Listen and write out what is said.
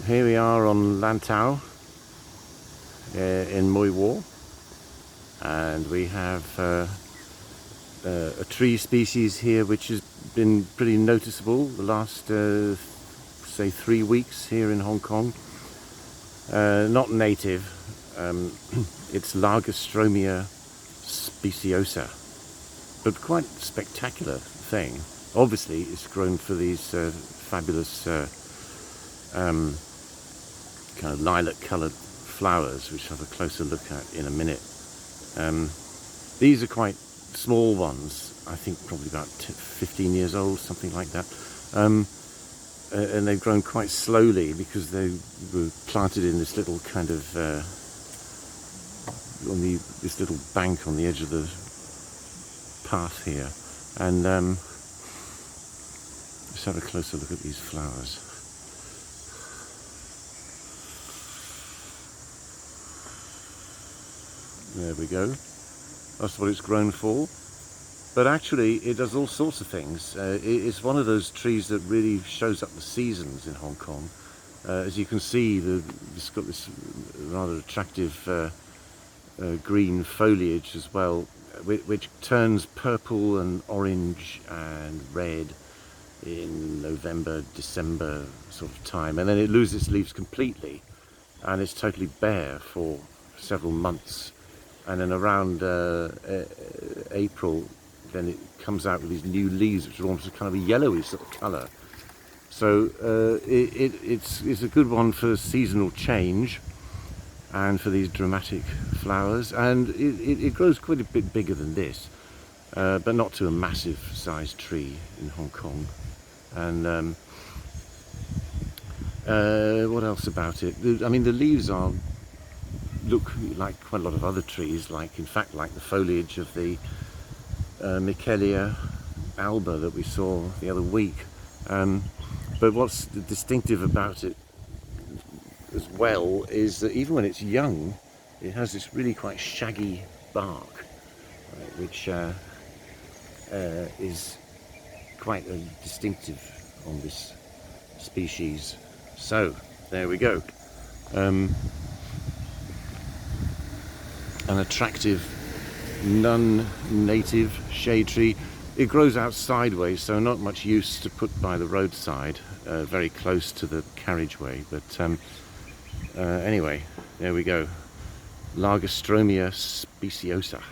Here we are on Lantau in Mui Wo, and we have a tree species here which has been pretty noticeable the last say 3 weeks here in Hong Kong. Not native, it's Lagerstroemia speciosa, but quite spectacular thing. Obviously it's grown for these fabulous kind of lilac coloured flowers, which I'll have a closer look at in a minute. These are quite small ones, I think probably about 15 years old, something like that, and they've grown quite slowly because they were planted in this little kind of this little bank on the edge of the path here. And let's have a closer look at these flowers. There we go. That's what it's grown for. But actually it does all sorts of things. It's one of those trees that really shows up the seasons in Hong Kong. As you can see, it's got this rather attractive green foliage as well, which turns purple and orange and red in November, December sort of time, and then it loses its leaves completely and it's totally bare for several months. And then around April, then it comes out with these new leaves, which are almost kind of a yellowy sort of colour. So it's a good one for seasonal change and for these dramatic flowers. And it grows quite a bit bigger than this, but not to a massive sized tree in Hong Kong. And what else about it? I mean, the leaves look like quite a lot of other trees, like in fact like the foliage of the Michelia alba that we saw the other week. But what's distinctive about it as well is that even when it's young, it has this really quite shaggy bark, right, which is quite distinctive on this species. So there we go. An attractive non-native shade tree. It grows out sideways, so not much use to put by the roadside, very close to the carriageway. But anyway, there we go. Lagerstroemia speciosa.